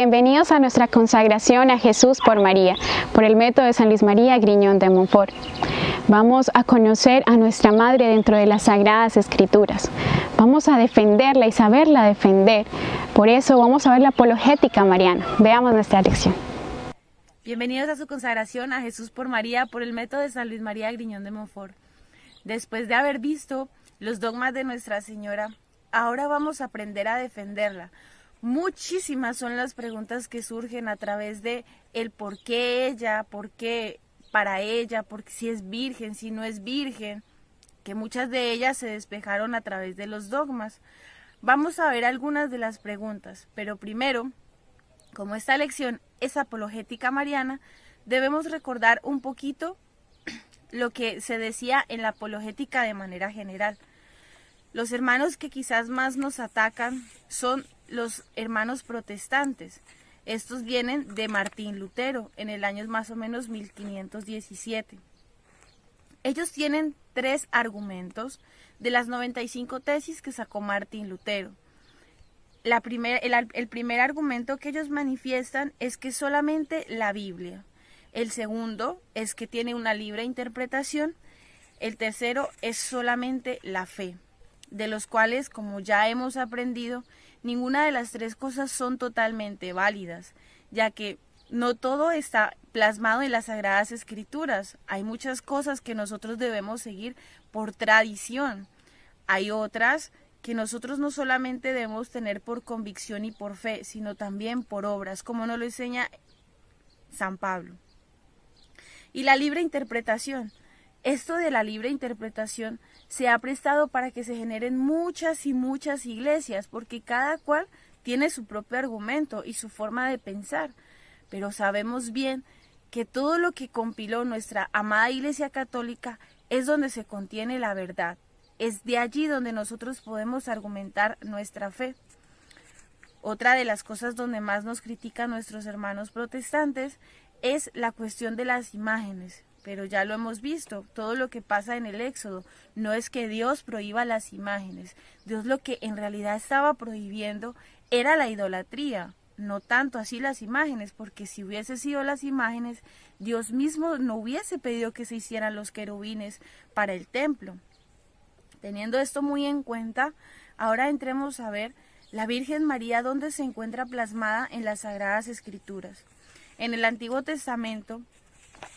Bienvenidos a nuestra consagración a Jesús por María, por el método de San Luis María Griñón de Montfort. Vamos a conocer a nuestra Madre dentro de las Sagradas Escrituras. Vamos a defenderla y saberla defender. Por eso vamos a ver la apologética mariana. Veamos nuestra lección. Bienvenidos a su consagración a Jesús por María, por el método de San Luis María Griñón de Montfort. Después de haber visto los dogmas de Nuestra Señora, ahora vamos a aprender a defenderla. Muchísimas son las preguntas que surgen a través de el por qué ella, por qué para ella, porque si es virgen, si no es virgen, que muchas de ellas se despejaron a través de los dogmas. Vamos a ver algunas de las preguntas, pero primero, como esta lección es apologética mariana, debemos recordar un poquito lo que se decía en la apologética de manera general. Los hermanos que quizás más nos atacan son los hermanos protestantes. Estos vienen de Martín Lutero en el año más o menos 1517. Ellos tienen 3 argumentos de las 95 tesis que sacó Martín Lutero. El primer argumento que ellos manifiestan es que solamente la Biblia. El segundo es que tiene una libre interpretación. El tercero es solamente la fe, de los cuales, como ya hemos aprendido, ninguna de las 3 cosas son totalmente válidas, ya que no todo está plasmado en las Sagradas Escrituras. Hay muchas cosas que nosotros debemos seguir por tradición. Hay otras que nosotros no solamente debemos tener por convicción y por fe, sino también por obras, como nos lo enseña San Pablo. Y la libre interpretación. Esto de la libre interpretación se ha prestado para que se generen muchas y muchas iglesias, porque cada cual tiene su propio argumento y su forma de pensar. Pero sabemos bien que todo lo que compiló nuestra amada Iglesia Católica es donde se contiene la verdad. Es de allí donde nosotros podemos argumentar nuestra fe. Otra de las cosas donde más nos critican nuestros hermanos protestantes es la cuestión de las imágenes. Pero ya lo hemos visto, todo lo que pasa en el Éxodo, no es que Dios prohíba las imágenes. Dios lo que en realidad estaba prohibiendo era la idolatría, no tanto así las imágenes, porque si hubiese sido las imágenes, Dios mismo no hubiese pedido que se hicieran los querubines para el templo. Teniendo esto muy en cuenta, ahora entremos a ver la Virgen María, dónde se encuentra plasmada en las Sagradas Escrituras. En el Antiguo Testamento,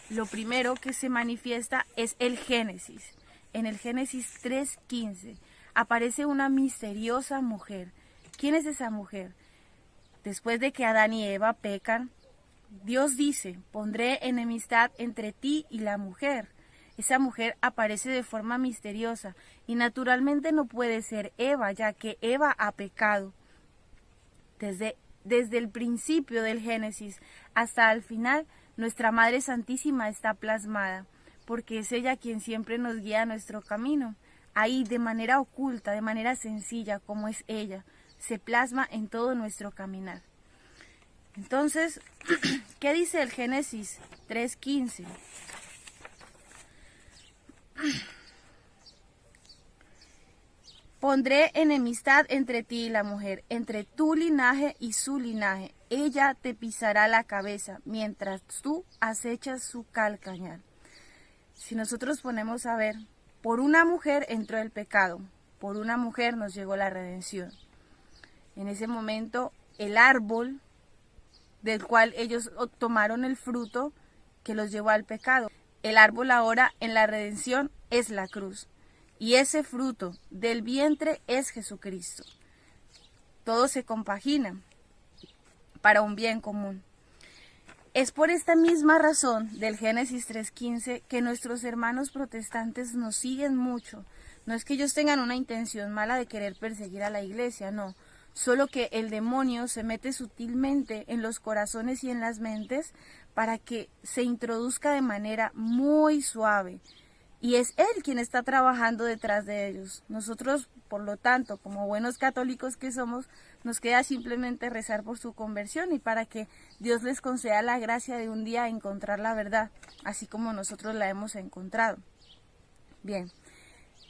lo primero que se manifiesta es el Génesis. En el Génesis 3:15 aparece una misteriosa mujer. ¿Quién es esa mujer? Después de que Adán y Eva pecan, Dios dice, pondré enemistad entre ti y la mujer. Esa mujer aparece de forma misteriosa y naturalmente no puede ser Eva, ya que Eva ha pecado. Desde el principio del Génesis hasta el final, nuestra Madre Santísima está plasmada, porque es ella quien siempre nos guía a nuestro camino. Ahí, de manera oculta, de manera sencilla, como es ella, se plasma en todo nuestro caminar. Entonces, ¿qué dice el Génesis 3:15? Pondré enemistad entre ti y la mujer, entre tu linaje y su linaje. Ella te pisará la cabeza, mientras tú acechas su calcañar. Si nosotros ponemos a ver, por una mujer entró el pecado, por una mujer nos llegó la redención. En ese momento, el árbol del cual ellos tomaron el fruto que los llevó al pecado. El árbol ahora en la redención es la cruz. Y ese fruto del vientre es Jesucristo. Todo se compagina para un bien común. Es por esta misma razón del Génesis 3:15 que nuestros hermanos protestantes nos siguen mucho. No es que ellos tengan una intención mala de querer perseguir a la iglesia, no. Solo que el demonio se mete sutilmente en los corazones y en las mentes para que se introduzca de manera muy suave. Y es Él quien está trabajando detrás de ellos. Nosotros, por lo tanto, como buenos católicos que somos, nos queda simplemente rezar por su conversión y para que Dios les conceda la gracia de un día encontrar la verdad, así como nosotros la hemos encontrado. Bien,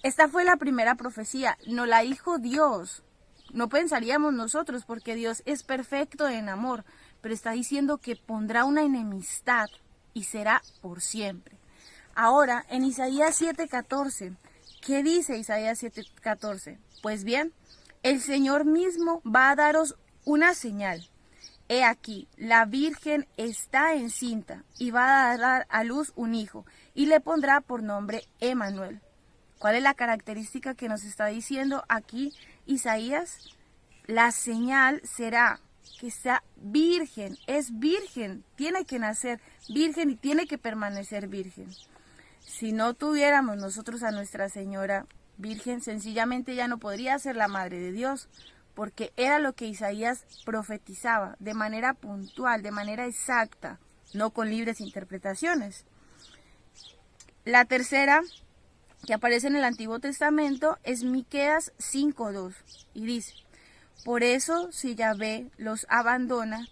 esta fue la primera profecía, nos la dijo Dios. No pensaríamos nosotros, porque Dios es perfecto en amor, pero está diciendo que pondrá una enemistad y será por siempre. Ahora, en Isaías 7:14, ¿qué dice Isaías 7:14? Pues bien, el Señor mismo va a daros una señal. He aquí, la Virgen está encinta y va a dar a luz un hijo y le pondrá por nombre Emmanuel. ¿Cuál es la característica que nos está diciendo aquí Isaías? La señal será que sea virgen, es virgen, tiene que nacer virgen y tiene que permanecer virgen. Si no tuviéramos nosotros a Nuestra Señora Virgen, sencillamente ya no podría ser la Madre de Dios, porque era lo que Isaías profetizaba de manera puntual, de manera exacta, no con libres interpretaciones. La tercera que aparece en el Antiguo Testamento es Miqueas 5:2 y dice: por eso si Yahvé los abandona,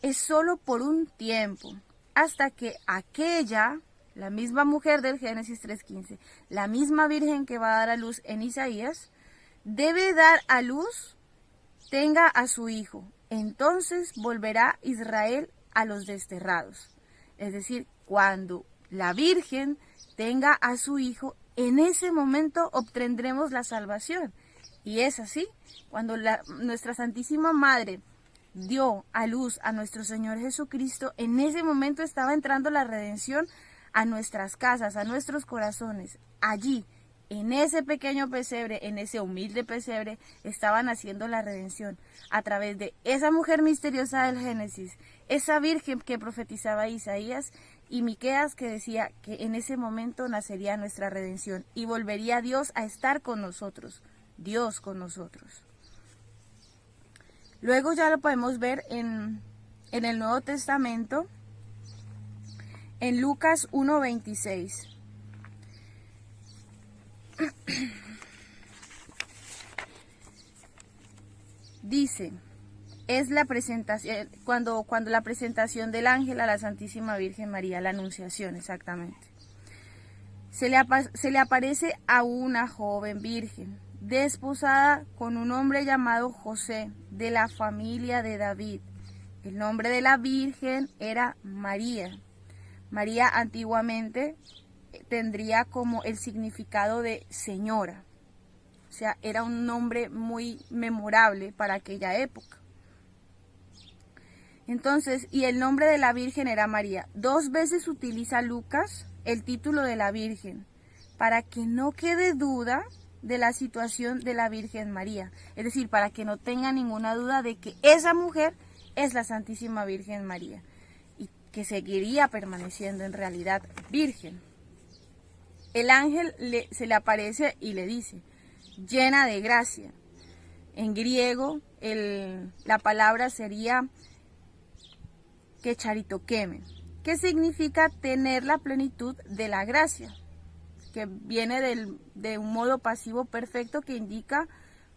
es solo por un tiempo, hasta que aquella, la misma mujer del Génesis 3:15, la misma virgen que va a dar a luz en Isaías, debe dar a luz, tenga a su hijo. Entonces volverá Israel a los desterrados. Es decir, cuando la Virgen tenga a su hijo, en ese momento obtendremos la salvación. Y es así, cuando nuestra Santísima Madre dio a luz a nuestro Señor Jesucristo, en ese momento estaba entrando la redención a nuestras casas, a nuestros corazones. Allí, en ese pequeño pesebre, en ese humilde pesebre, estaba naciendo la redención a través de esa mujer misteriosa del Génesis, esa virgen que profetizaba Isaías y Miqueas, que decía que en ese momento nacería nuestra redención y volvería Dios a estar con nosotros, Dios con nosotros. Luego ya lo podemos ver en el Nuevo Testamento, en Lucas 1:26. Dice, es la presentación, cuando la presentación del ángel a la Santísima Virgen María, la anunciación exactamente. Se le aparece a una joven virgen, desposada con un hombre llamado José, de la familia de David. El nombre de la virgen era María. María antiguamente tendría como el significado de señora. O sea, era un nombre muy memorable para aquella época. Entonces, y el nombre de la Virgen era María. 2 veces utiliza Lucas el título de la Virgen, para que no quede duda de la situación de la Virgen María. Es decir, para que no tenga ninguna duda de que esa mujer es la Santísima Virgen María, y que seguiría permaneciendo en realidad virgen. El ángel se le aparece y le dice, llena de gracia. En griego la palabra sería kecharitokemen, que significa tener la plenitud de la gracia, que viene de un modo pasivo perfecto que indica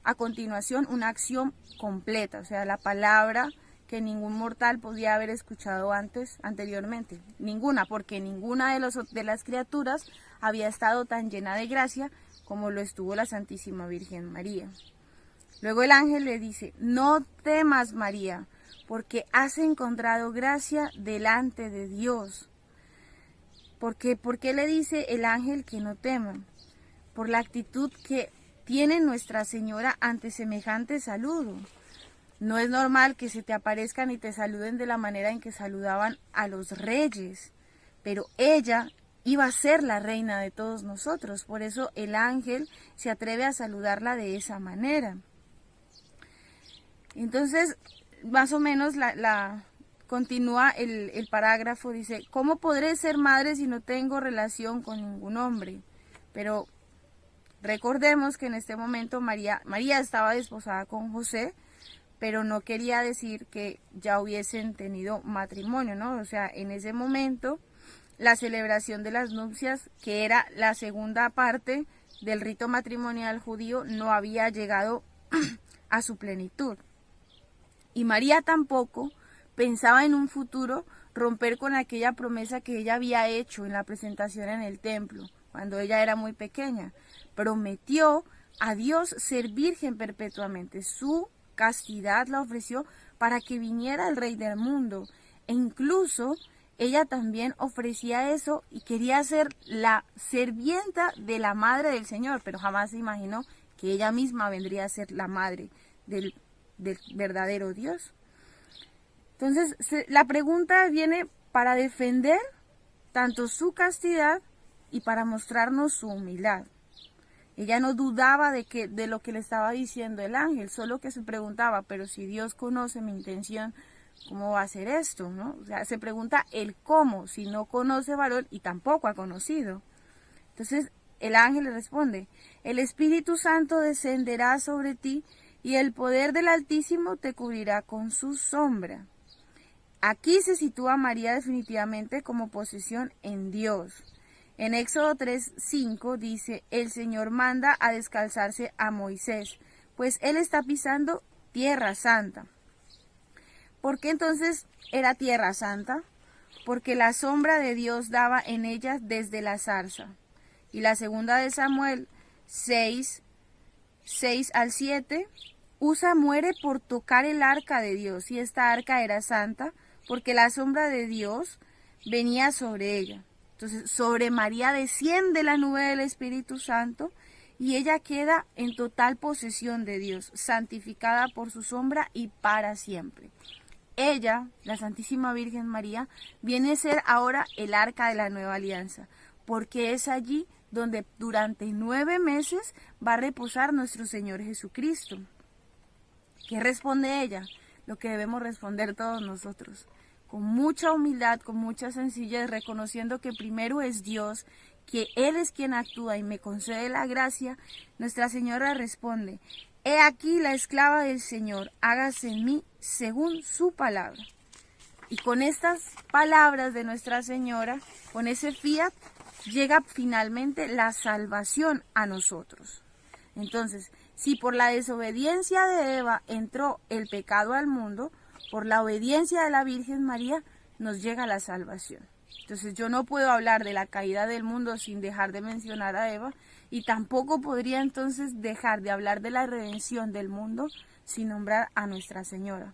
a continuación una acción completa, o sea, la palabra que ningún mortal podía haber escuchado anteriormente, ninguna, porque ninguna de las criaturas había estado tan llena de gracia como lo estuvo la Santísima Virgen María. Luego el ángel le dice, no temas María, porque has encontrado gracia delante de Dios. ¿Por qué le dice el ángel que no tema? Por la actitud que tiene Nuestra Señora ante semejante saludo. No es normal que se te aparezcan y te saluden de la manera en que saludaban a los reyes, pero ella iba a ser la reina de todos nosotros, por eso el ángel se atreve a saludarla de esa manera. Entonces, más o menos continúa el parágrafo, dice, ¿cómo podré ser madre si no tengo relación con ningún hombre? Pero recordemos que en este momento María estaba desposada con José, pero no quería decir que ya hubiesen tenido matrimonio, ¿no? O sea, en ese momento la celebración de las nupcias, que era la segunda parte del rito matrimonial judío, no había llegado a su plenitud. Y María tampoco pensaba en un futuro romper con aquella promesa que ella había hecho en la presentación en el templo, cuando ella era muy pequeña. Prometió a Dios ser virgen perpetuamente. Su castidad la ofreció para que viniera el Rey del mundo. E incluso ella también ofrecía eso y quería ser la sirvienta de la madre del Señor, pero jamás se imaginó que ella misma vendría a ser la madre del verdadero Dios. Entonces, la pregunta viene para defender tanto su castidad y para mostrarnos su humildad. Ella no dudaba de lo que le estaba diciendo el ángel, solo que se preguntaba, pero si Dios conoce mi intención, ¿cómo va a hacer esto? ¿No? O sea, se pregunta el cómo, si no conoce varón y tampoco ha conocido. Entonces, el ángel le responde, el Espíritu Santo descenderá sobre ti y el poder del Altísimo te cubrirá con su sombra. Aquí se sitúa María definitivamente como posesión en Dios. En Éxodo 3:5 dice, el Señor manda a descalzarse a Moisés, pues él está pisando tierra santa. ¿Por qué entonces era tierra santa? Porque la sombra de Dios daba en ella desde la zarza. Y la segunda de Samuel 6:6-7, Usa muere por tocar el arca de Dios, y esta arca era santa, porque la sombra de Dios venía sobre ella. Entonces, sobre María desciende la nube del Espíritu Santo y ella queda en total posesión de Dios, santificada por su sombra y para siempre. Ella, la Santísima Virgen María, viene a ser ahora el arca de la nueva alianza, porque es allí donde durante 9 meses va a reposar nuestro Señor Jesucristo. ¿Qué responde ella? Lo que debemos responder todos nosotros. Con mucha humildad, con mucha sencillez, reconociendo que primero es Dios, que Él es quien actúa y me concede la gracia, Nuestra Señora responde, he aquí la esclava del Señor, hágase en mí según su palabra. Y con estas palabras de Nuestra Señora, con ese fiat, llega finalmente la salvación a nosotros. Entonces, si por la desobediencia de Eva entró el pecado al mundo, por la obediencia de la Virgen María nos llega la salvación. Entonces yo no puedo hablar de la caída del mundo sin dejar de mencionar a Eva, y tampoco podría entonces dejar de hablar de la redención del mundo sin nombrar a Nuestra Señora.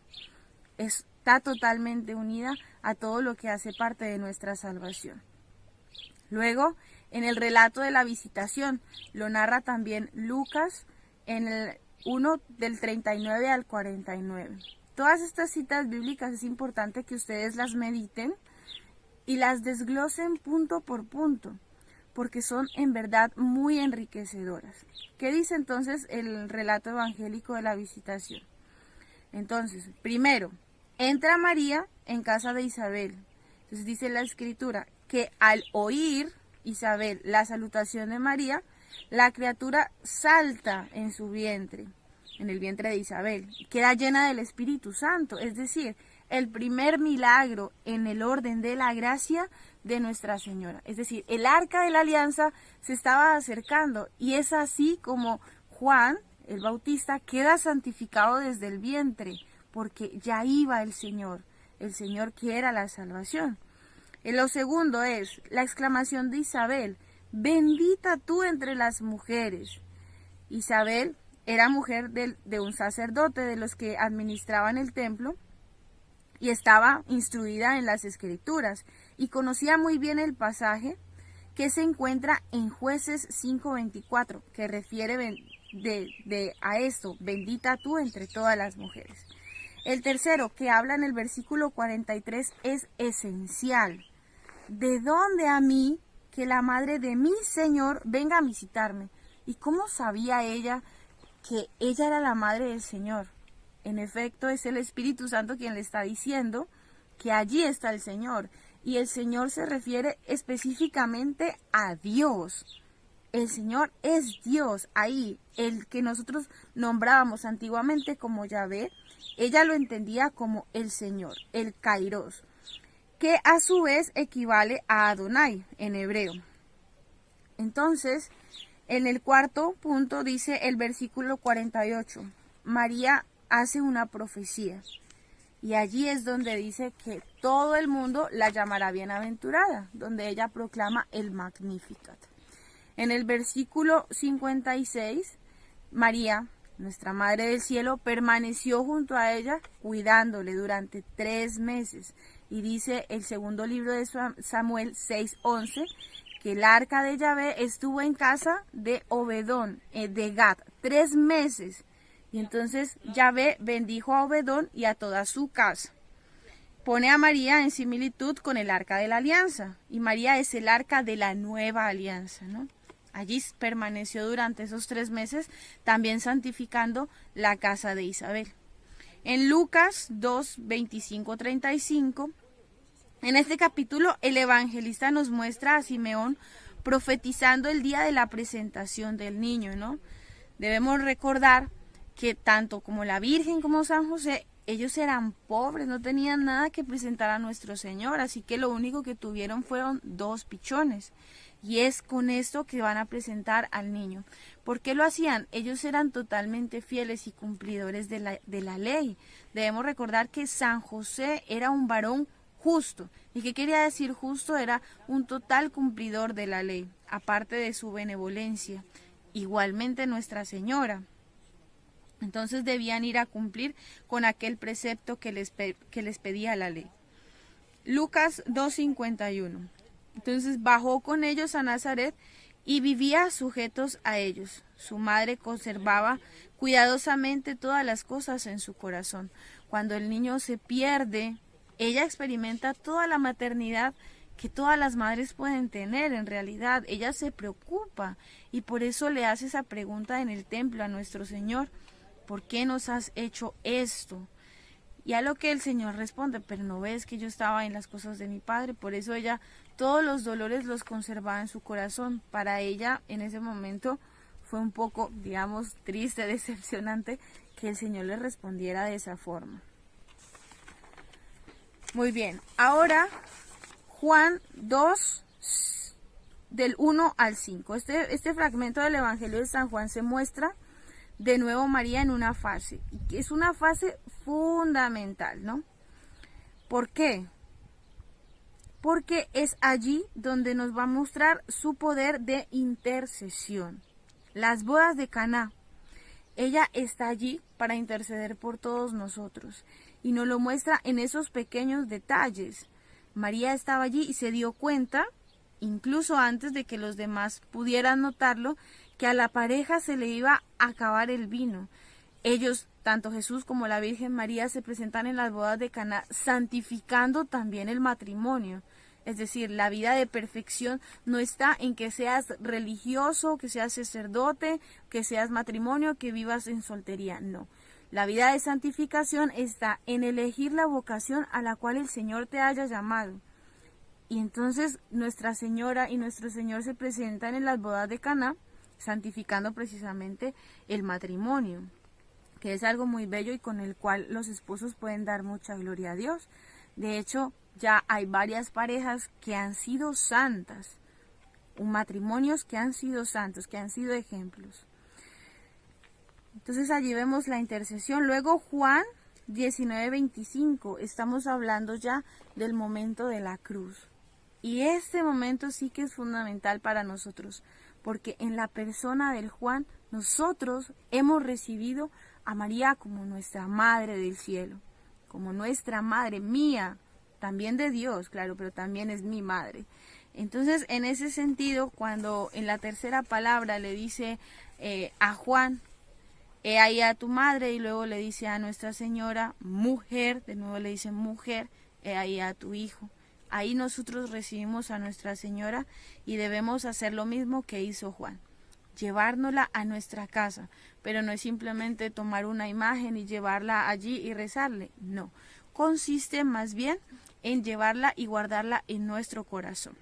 Está totalmente unida a todo lo que hace parte de nuestra salvación. Luego, en el relato de la visitación, lo narra también Lucas en el 1 del 39 al 49. Todas estas citas bíblicas es importante que ustedes las mediten y las desglosen punto por punto, porque son en verdad muy enriquecedoras. ¿Qué dice entonces el relato evangélico de la visitación? Entonces, primero, entra María en casa de Isabel. Entonces dice la Escritura que al oír Isabel la salutación de María, la criatura salta en su vientre, en el vientre de Isabel, queda llena del Espíritu Santo, es decir, el primer milagro en el orden de la gracia de Nuestra Señora. Es decir, el arca de la alianza se estaba acercando y es así como Juan, el Bautista, queda santificado desde el vientre, porque ya iba el Señor que era la salvación. Y lo segundo es la exclamación de Isabel, bendita tú entre las mujeres. Isabel era mujer de un sacerdote, de los que administraban el templo, y estaba instruida en las Escrituras, y conocía muy bien el pasaje que se encuentra en Jueces 5:24, que refiere a esto, bendita tú entre todas las mujeres. El tercero, que habla en el versículo 43, es esencial. ¿De dónde a mí que la madre de mi Señor venga a visitarme? ¿Y cómo sabía ella que ella era la madre del Señor? En efecto, es el Espíritu Santo quien le está diciendo que allí está el Señor. Y el Señor se refiere específicamente a Dios. El Señor es Dios ahí, el que nosotros nombrábamos antiguamente como Yahvé. Ella lo entendía como el Señor, el Kairos, que a su vez equivale a Adonai en hebreo. Entonces, en el cuarto punto dice el versículo 48, María hace una profecía, y allí es donde dice que todo el mundo la llamará bienaventurada, donde ella proclama el Magnificat. En el versículo 56, María nuestra Madre del Cielo, permaneció junto a ella cuidándole durante 3 meses. Y dice el segundo libro de Samuel 6:11 que el arca de Yahvé estuvo en casa de Obedón, de Gad, 3 meses. Y entonces Yahvé bendijo a Obedón y a toda su casa. Pone a María en similitud con el arca de la alianza. Y María es el arca de la nueva alianza, ¿no? Allí permaneció durante esos 3 meses, también santificando la casa de Isabel. En Lucas 2, 25, 35, en este capítulo el evangelista nos muestra a Simeón profetizando el día de la presentación del niño, ¿no? Debemos recordar que tanto como la Virgen como San José, ellos eran pobres, no tenían nada que presentar a nuestro Señor, así que lo único que tuvieron fueron 2 pichones. Y es con esto que van a presentar al niño. ¿Por qué lo hacían? Ellos eran totalmente fieles y cumplidores de la ley. Debemos recordar que San José era un varón justo. ¿Y qué quería decir justo? Era un total cumplidor de la ley, aparte de su benevolencia. Igualmente Nuestra Señora. Entonces debían ir a cumplir con aquel precepto que les pedía la ley. Lucas 2:51. Entonces bajó con ellos a Nazaret y vivía sujetos a ellos. Su madre conservaba cuidadosamente todas las cosas en su corazón. Cuando el niño se pierde, ella experimenta toda la maternidad que todas las madres pueden tener en realidad. Ella se preocupa y por eso le hace esa pregunta en el templo a nuestro Señor: ¿por qué nos has hecho esto? Y a lo que el Señor responde: pero no ves que yo estaba en las cosas de mi Padre. Por eso ella todos los dolores los conservaba en su corazón. Para ella en ese momento fue un poco, digamos, triste, decepcionante que el Señor le respondiera de esa forma. Muy bien, ahora Juan 2, del 1 al 5. Este fragmento del Evangelio de San Juan se muestra de nuevo María en una fase, y que es una fase fundamental, ¿no? ¿Por qué? Porque es allí donde nos va a mostrar su poder de intercesión. Las bodas de Caná. Ella está allí para interceder por todos nosotros y nos lo muestra en esos pequeños detalles. María estaba allí y se dio cuenta, incluso antes de que los demás pudieran notarlo, que a la pareja se le iba a acabar el vino. Ellos, tanto Jesús como la Virgen María, se presentan en las bodas de Caná, santificando también el matrimonio. Es decir, la vida de perfección no está en que seas religioso, que seas sacerdote, que seas matrimonio, que vivas en soltería. No. La vida de santificación está en elegir la vocación a la cual el Señor te haya llamado. Y entonces Nuestra Señora y nuestro Señor se presentan en las bodas de Caná, santificando precisamente el matrimonio, que es algo muy bello y con el cual los esposos pueden dar mucha gloria a Dios. De hecho, ya hay varias parejas que han sido santas, matrimonios que han sido santos, que han sido ejemplos. Entonces allí vemos la intercesión. Luego Juan 19:25, estamos hablando ya del momento de la cruz. Y este momento sí que es fundamental para nosotros, porque en la persona del Juan nosotros hemos recibido a María como nuestra Madre del Cielo, como nuestra Madre mía, también de Dios, claro, pero también es mi Madre. Entonces, en ese sentido, cuando en la tercera palabra le dice a Juan, he ahí a tu madre, y luego le dice a Nuestra Señora, mujer, de nuevo le dice mujer, he ahí a tu hijo. Ahí nosotros recibimos a Nuestra Señora y debemos hacer lo mismo que hizo Juan, llevárnosla a nuestra casa, pero no es simplemente tomar una imagen y llevarla allí y rezarle, no, consiste más bien en llevarla y guardarla en nuestro corazón.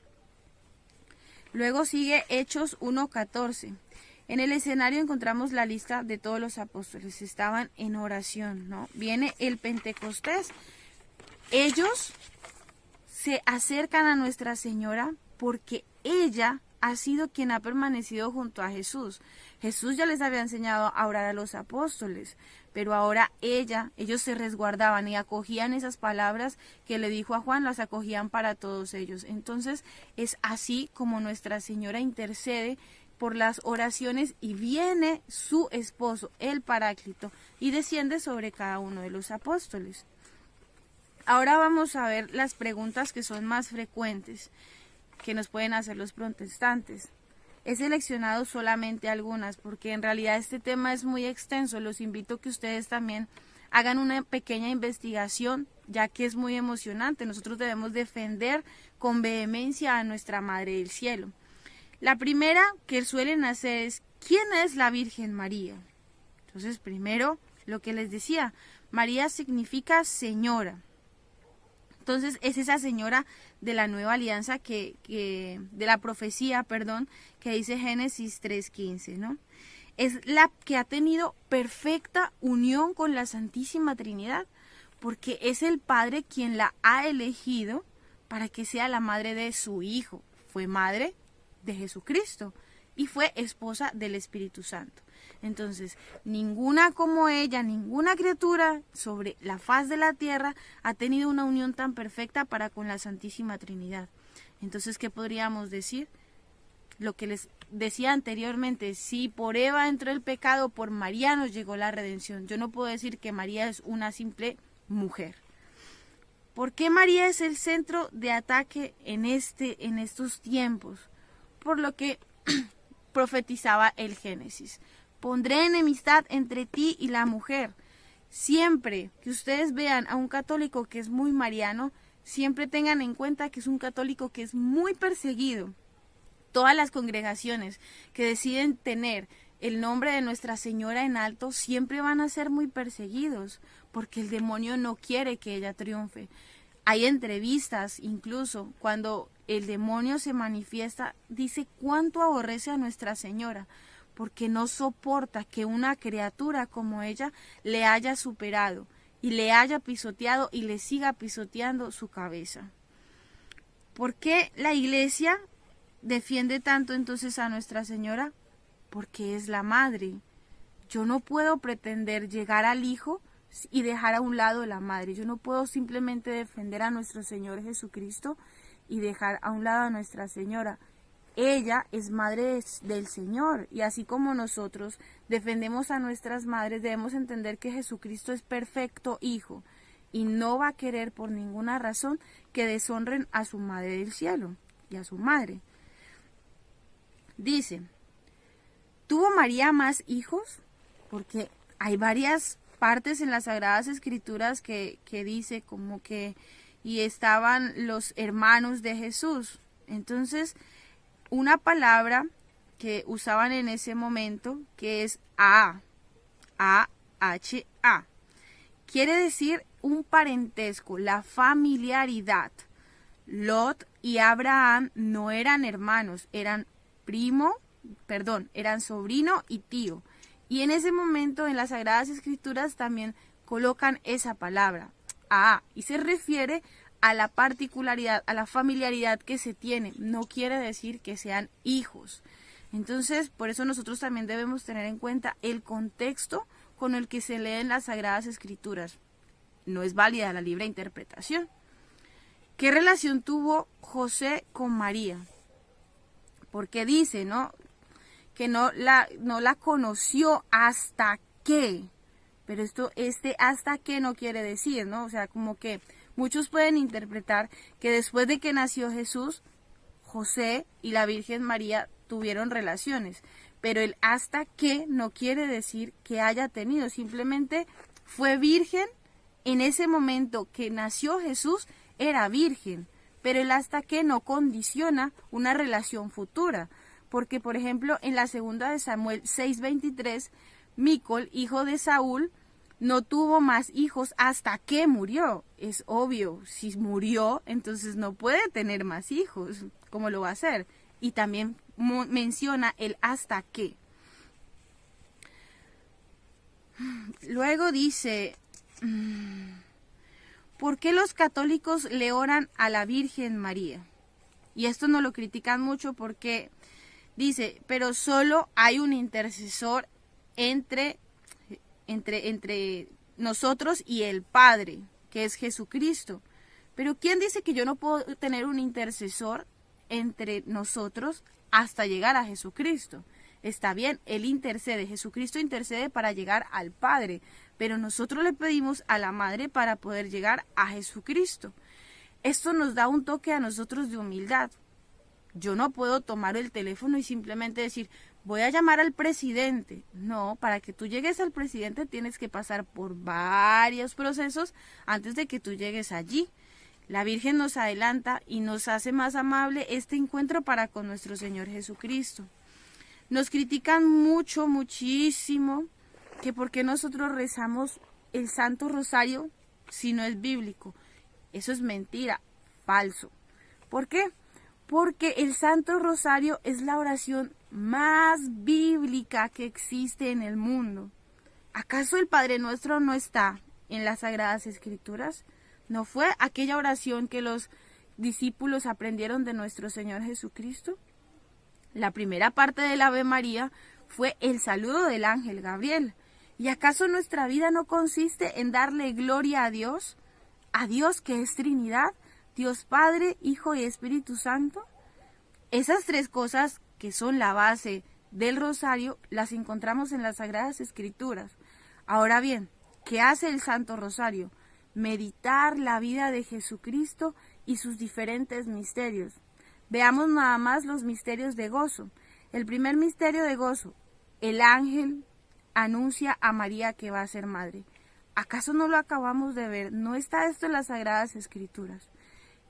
Luego sigue Hechos 1:14. En el escenario encontramos la lista de todos los apóstoles, estaban en oración, ¿no? Viene el Pentecostés. Ellos se acercan a Nuestra Señora porque ella ha sido quien ha permanecido junto a Jesús. Jesús ya les había enseñado a orar a los apóstoles, pero ahora ellos se resguardaban y acogían esas palabras que le dijo a Juan, las acogían para todos ellos. Entonces es así como Nuestra Señora intercede por las oraciones y viene su esposo, el Paráclito, y desciende sobre cada uno de los apóstoles. Ahora vamos a ver las preguntas que son más frecuentes que nos pueden hacer los protestantes. He seleccionado solamente algunas porque en realidad este tema es muy extenso. Los invito a que ustedes también hagan una pequeña investigación, ya que es muy emocionante. Nosotros debemos defender con vehemencia a nuestra Madre del Cielo. La primera que suelen hacer es: ¿quién es la Virgen María? Entonces, primero, lo que les decía, María significa señora. Entonces, es esa señora de la nueva alianza de la profecía, que dice Génesis 3:15, ¿no? Es la que ha tenido perfecta unión con la Santísima Trinidad, porque es el Padre quien la ha elegido para que sea la madre de su Hijo. Fue madre de Jesucristo y fue esposa del Espíritu Santo. Entonces, ninguna como ella, ninguna criatura sobre la faz de la tierra ha tenido una unión tan perfecta para con la Santísima Trinidad. Entonces, ¿qué podríamos decir? Lo que les decía anteriormente: si por Eva entró el pecado, por María nos llegó la redención. Yo no puedo decir que María es una simple mujer. ¿Por qué María es el centro de ataque en estos tiempos? Por lo que profetizaba el Génesis. Pondré enemistad entre ti y la mujer. Siempre que ustedes vean a un católico que es muy mariano, siempre tengan en cuenta que es un católico que es muy perseguido. Todas las congregaciones que deciden tener el nombre de Nuestra Señora en alto siempre van a ser muy perseguidos, porque el demonio no quiere que ella triunfe. Hay entrevistas, incluso cuando el demonio se manifiesta, dice cuánto aborrece a Nuestra Señora, porque no soporta que una criatura como ella le haya superado y le haya pisoteado y le siga pisoteando su cabeza. ¿Por qué la Iglesia defiende tanto entonces a Nuestra Señora? Porque es la madre. Yo no puedo pretender llegar al Hijo y dejar a un lado la madre. Yo no puedo simplemente defender a nuestro Señor Jesucristo y dejar a un lado a Nuestra Señora. Ella es madre del Señor, y así como nosotros defendemos a nuestras madres, debemos entender que Jesucristo es perfecto Hijo y no va a querer por ninguna razón que deshonren a su Madre del Cielo y a su madre. Dice: ¿tuvo María más hijos? Porque hay varias partes en las Sagradas Escrituras que dice como que y estaban los hermanos de Jesús. Entonces, una palabra que usaban en ese momento, que es A-H-A, quiere decir un parentesco, la familiaridad. Lot y Abraham no eran hermanos, eran eran sobrino y tío. Y en ese momento en las Sagradas Escrituras también colocan esa palabra, y se refiere a la particularidad, a la familiaridad que se tiene. No quiere decir que sean hijos. Entonces, por eso nosotros también debemos tener en cuenta el contexto con el que se leen las Sagradas Escrituras. No es válida la libre interpretación. ¿Qué relación tuvo José con María? Porque dice, ¿no?, que no la conoció hasta que, pero hasta que no quiere decir, ¿no? O sea, como que muchos pueden interpretar que después de que nació Jesús, José y la Virgen María tuvieron relaciones, pero el hasta que no quiere decir que haya tenido, simplemente fue virgen en ese momento que nació Jesús, era virgen, pero el hasta que no condiciona una relación futura. Porque, por ejemplo, en la segunda de Samuel 6:23, Micol, hijo de Saúl, no tuvo más hijos hasta que murió. Es obvio, si murió, entonces no puede tener más hijos. ¿Cómo lo va a hacer? Y también menciona el hasta que. Luego dice, ¿por qué los católicos le oran a la Virgen María? Y esto no lo critican mucho porque dice, pero solo hay un intercesor entre nosotros y el Padre, que es Jesucristo. Pero ¿quién dice que yo no puedo tener un intercesor entre nosotros hasta llegar a Jesucristo. Está bien, Él intercede, Jesucristo intercede para llegar al Padre, pero nosotros le pedimos a la Madre para poder llegar a Jesucristo. Esto nos da un toque a nosotros de humildad. Yo no puedo tomar el teléfono y simplemente decir, voy a llamar al presidente. No, para que tú llegues al presidente tienes que pasar por varios procesos antes de que tú llegues allí. La Virgen nos adelanta y nos hace más amable este encuentro para con nuestro Señor Jesucristo. Nos critican muchísimo, que por qué nosotros rezamos el Santo Rosario si no es bíblico. Eso es mentira, falso. ¿Por qué? Porque el Santo Rosario es la oración más bíblica que existe en el mundo. ¿Acaso el Padre Nuestro no está en las Sagradas Escrituras? ¿No fue aquella oración que los discípulos aprendieron de nuestro Señor Jesucristo? La primera parte del Ave María fue el saludo del ángel Gabriel. ¿Y acaso nuestra vida no consiste en darle gloria a Dios? ¿A Dios que es Trinidad? ¿Dios Padre, Hijo y Espíritu Santo? Esas tres cosas que son la base del rosario las encontramos en las Sagradas Escrituras. Ahora bien, ¿qué hace el Santo Rosario? Meditar la vida de Jesucristo y sus diferentes misterios. Veamos nada más los misterios de gozo. El primer misterio de gozo, el ángel anuncia a María que va a ser madre. ¿Acaso no lo acabamos de ver? ¿No está esto en las Sagradas Escrituras?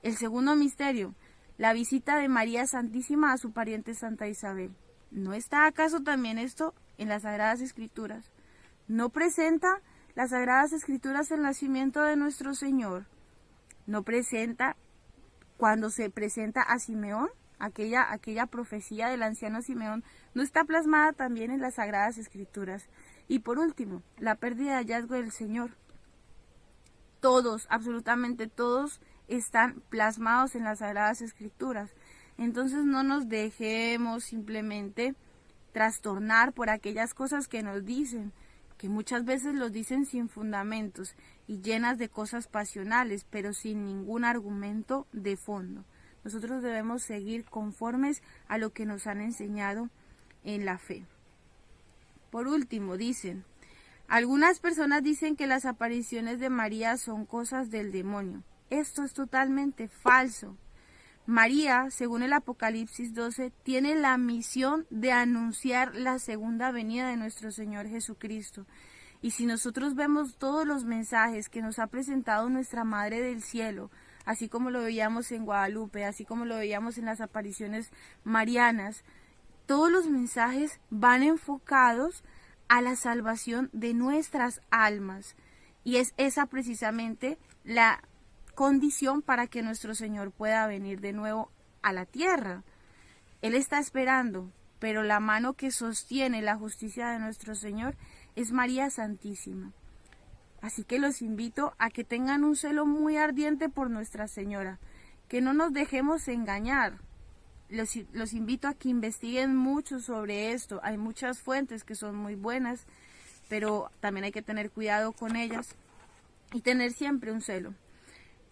El segundo misterio, la visita de María Santísima a su pariente Santa Isabel. ¿No está acaso también esto en las Sagradas Escrituras? ¿No presenta las Sagradas Escrituras el nacimiento de nuestro Señor? ¿No presenta cuando se presenta a Simeón, aquella profecía del anciano Simeón, no está plasmada también en las Sagradas Escrituras? Y por último, la pérdida de hallazgo del Señor. Todos, absolutamente todos, están plasmados en las Sagradas Escrituras. Entonces no nos dejemos simplemente trastornar por aquellas cosas que nos dicen, que muchas veces los dicen sin fundamentos y llenas de cosas pasionales, pero sin ningún argumento de fondo. Nosotros debemos seguir conformes a lo que nos han enseñado en la fe. Por último, algunas personas dicen que las apariciones de María son cosas del demonio. Esto es totalmente falso. María, según el Apocalipsis 12, tiene la misión de anunciar la segunda venida de nuestro Señor Jesucristo. Y si nosotros vemos todos los mensajes que nos ha presentado nuestra Madre del Cielo, así como lo veíamos en Guadalupe, así como lo veíamos en las apariciones marianas, todos los mensajes van enfocados a la salvación de nuestras almas. Y es esa precisamente la condición para que nuestro Señor pueda venir de nuevo a la tierra. Él está esperando, pero la mano que sostiene la justicia de nuestro Señor es María Santísima. Así que los invito a que tengan un celo muy ardiente por Nuestra Señora, que no nos dejemos engañar. Los invito a que investiguen mucho sobre esto. Hay muchas fuentes que son muy buenas, pero también hay que tener cuidado con ellas y tener siempre un celo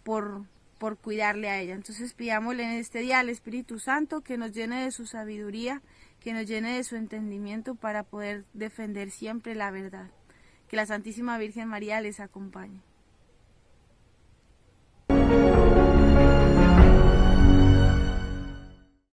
por cuidarle a ella. Entonces pidámosle en este día al Espíritu Santo que nos llene de su sabiduría, que nos llene de su entendimiento para poder defender siempre la verdad. Que la Santísima Virgen María les acompañe.